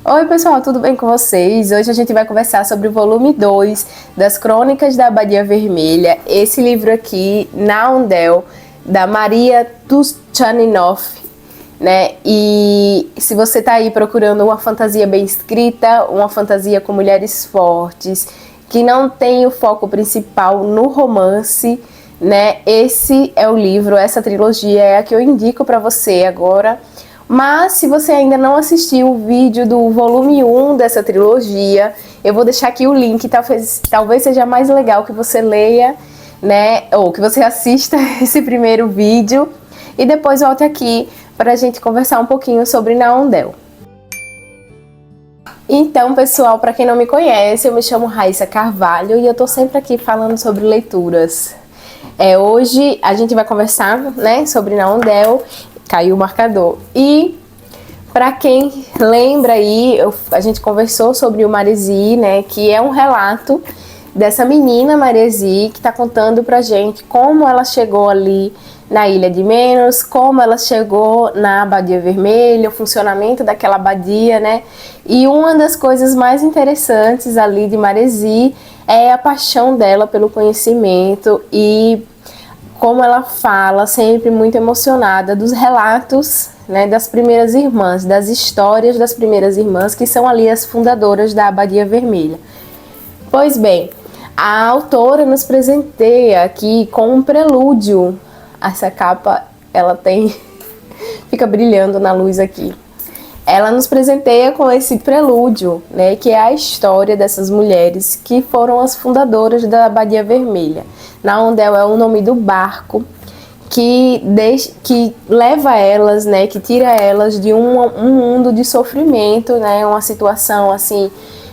Oi pessoal, tudo bem com vocês? Hoje a gente vai conversar sobre o volume 2 das Crônicas da Abadia Vermelha. Esse livro aqui, Naundel, da Maria Tuchaninov, né? E se você tá aí procurando uma fantasia bem escrita, uma fantasia com mulheres fortes, que não tem o foco principal no romance, né? Esse é o livro, essa trilogia é a que eu indico para você agora. Mas se você ainda não assistiu o vídeo do volume 1 dessa trilogia, eu vou deixar aqui o link, talvez seja mais legal que você leia, né, ou que você assista esse primeiro vídeo e depois volte aqui para a gente conversar um pouquinho sobre Naundel. Então, pessoal, para quem não me conhece, eu me chamo Raíssa Carvalho e eu tô sempre aqui falando sobre leituras. Hoje a gente vai conversar, né, sobre Naundel. Caiu o marcador. E para quem lembra aí, a gente conversou sobre o Maresi, né, que é um relato dessa menina Maresi que está contando pra gente como ela chegou ali na Ilha de Menos, como ela chegou na Abadia Vermelha, o funcionamento daquela abadia, né? E uma das coisas mais interessantes ali de Maresi é a paixão dela pelo conhecimento e como ela fala, sempre muito emocionada, dos relatos, né, das primeiras irmãs, das histórias das primeiras irmãs, que são ali as fundadoras da Abadia Vermelha. Pois bem, a autora nos presenteia aqui com um prelúdio. Essa capa, ela tem... fica brilhando na luz aqui. Ela nos presenteia com esse prelúdio, né, que é a história dessas mulheres que foram as fundadoras da Abadia Vermelha. Naundel é o nome do barco que leva elas, né, que tira elas de um mundo de sofrimento, né, uma situação assim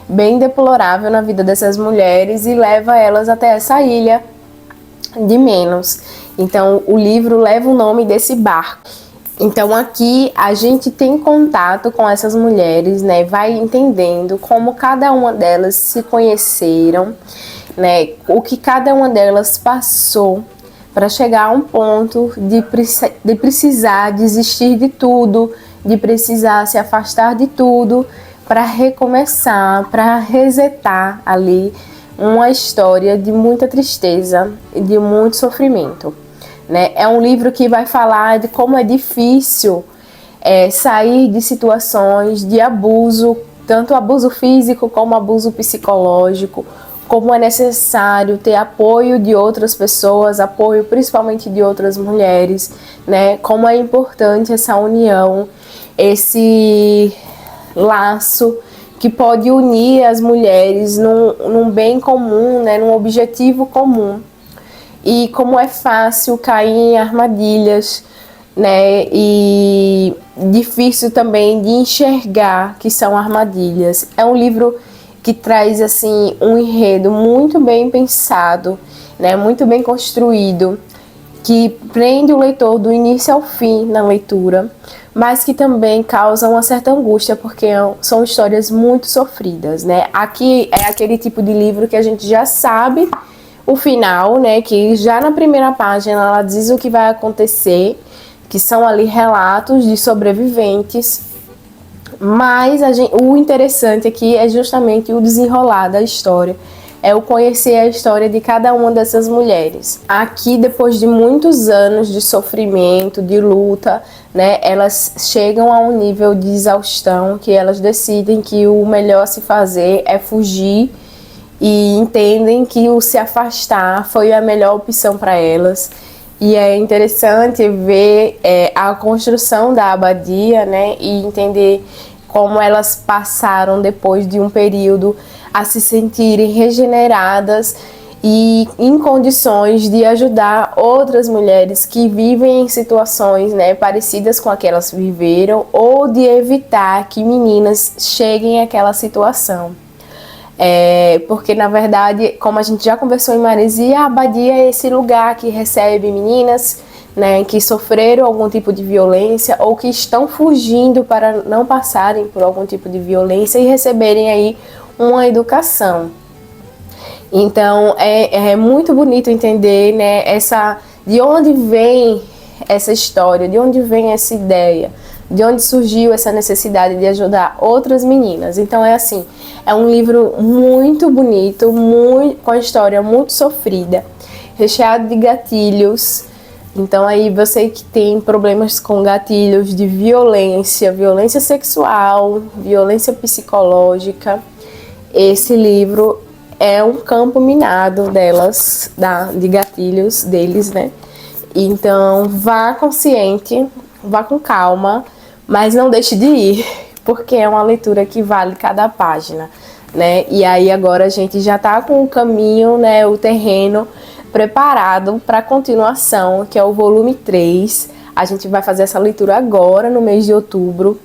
bem deplorável na vida dessas mulheres e leva elas até essa ilha de Menos. Então o livro leva o nome desse barco. Então aqui a gente tem contato com essas mulheres, né, vai entendendo como cada uma delas se conheceram, né, o que cada uma delas passou para chegar a um ponto de precisar desistir de tudo, de precisar se afastar de tudo para recomeçar, para resetar ali uma história de muita tristeza e de muito sofrimento. Né? É um livro que vai falar de como é difícil sair de situações de abuso, tanto abuso físico como abuso psicológico, como é necessário ter apoio de outras pessoas, apoio principalmente de outras mulheres, né? Como é importante essa união, esse laço que pode unir as mulheres num bem comum, né? Num objetivo comum. E como é fácil cair em armadilhas, né? E difícil também de enxergar que são armadilhas. É um livro que traz assim um enredo muito bem pensado, né? Muito bem construído, que prende o leitor do início ao fim na leitura, mas que também causa uma certa angústia, porque são histórias muito sofridas, né? Aqui é aquele tipo de livro que a gente já sabe o final, né, que já na primeira página ela diz o que vai acontecer, que são ali relatos de sobreviventes, mas o interessante aqui é justamente o desenrolar da história, é o conhecer a história de cada uma dessas mulheres. Aqui, depois de muitos anos de sofrimento, de luta, né, elas chegam a um nível de exaustão que elas decidem que o melhor a se fazer é fugir e entendem que o se afastar foi a melhor opção para elas. E é interessante ver a construção da abadia, né, e entender como elas passaram depois de um período a se sentirem regeneradas e em condições de ajudar outras mulheres que vivem em situações, né, parecidas com aquelas que viveram, ou de evitar que meninas cheguem àquela situação. Porque na verdade, como a gente já conversou em Maresi, a abadia é esse lugar que recebe meninas, né, que sofreram algum tipo de violência ou que estão fugindo para não passarem por algum tipo de violência e receberem aí uma educação. Então é muito bonito entender, né, de onde vem essa história, de onde vem essa ideia de onde surgiu essa necessidade de ajudar outras meninas. Então é assim, é um livro muito bonito, com a história muito sofrida, recheado de gatilhos. Então aí você que tem problemas com gatilhos de violência, violência sexual, violência psicológica, esse livro é um campo minado delas, de gatilhos deles, né? Então vá consciente, vá com calma, mas não deixe de ir, porque é uma leitura que vale cada página, né? E aí agora a gente já tá com o caminho, né, o terreno preparado para a continuação, que é o volume 3. A gente vai fazer essa leitura agora, no mês de outubro.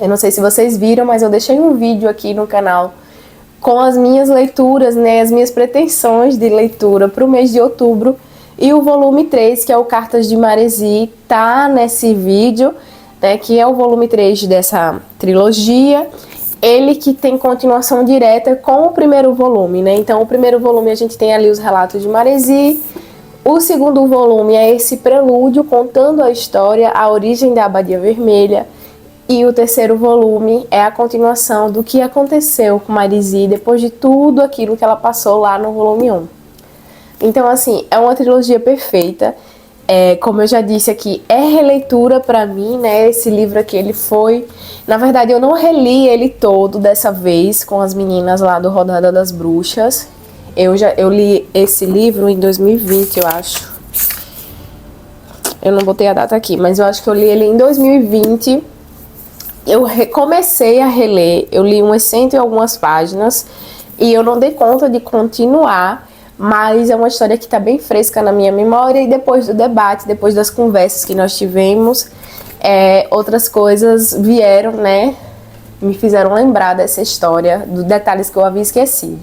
Eu não sei se vocês viram, mas eu deixei um vídeo aqui no canal com as minhas leituras, né, as minhas pretensões de leitura para o mês de outubro. E o volume 3, que é o Cartas de Maresi, tá nesse vídeo, né, que é o volume 3 dessa trilogia. Ele que tem continuação direta com o primeiro volume, né? Então, o primeiro volume a gente tem ali os relatos de Maresi. O segundo volume é esse prelúdio contando a história, a origem da Abadia Vermelha. E o terceiro volume é a continuação do que aconteceu com Maresi depois de tudo aquilo que ela passou lá no volume 1. Então, assim, é uma trilogia perfeita. Como eu já disse aqui, é releitura pra mim, né? Esse livro aqui, ele foi... Na verdade, eu não reli ele todo dessa vez com as meninas lá do Rodada das Bruxas. Eu li esse livro em 2020, eu acho. Eu não botei a data aqui, mas eu acho que eu li ele em 2020. Eu comecei a reler, eu li umas 100 e algumas páginas e eu não dei conta de continuar. Mas é uma história que está bem fresca na minha memória, e depois do debate, depois das conversas que nós tivemos, outras coisas vieram, né, me fizeram lembrar dessa história, dos detalhes que eu havia esquecido.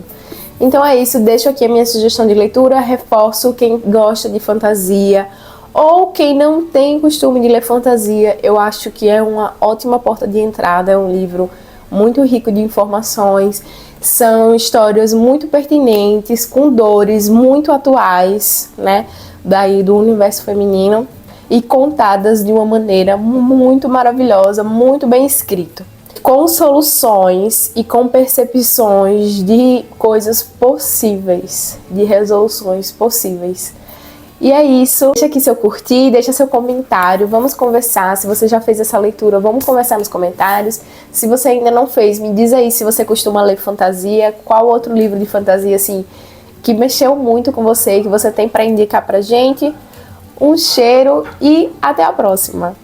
Então é isso, deixo aqui a minha sugestão de leitura, reforço quem gosta de fantasia, ou quem não tem costume de ler fantasia, eu acho que é uma ótima porta de entrada, é um livro muito rico de informações. São histórias muito pertinentes, com dores muito atuais, né, daí do universo feminino, e contadas de uma maneira muito maravilhosa, muito bem escrito, com soluções e com percepções de coisas possíveis, de resoluções possíveis. E é isso, deixa aqui seu curtir, deixa seu comentário, vamos conversar. Se você já fez essa leitura, vamos conversar nos comentários. Se você ainda não fez, me diz aí se você costuma ler fantasia, qual outro livro de fantasia assim que mexeu muito com você, que você tem para indicar pra gente. Um cheiro e até a próxima!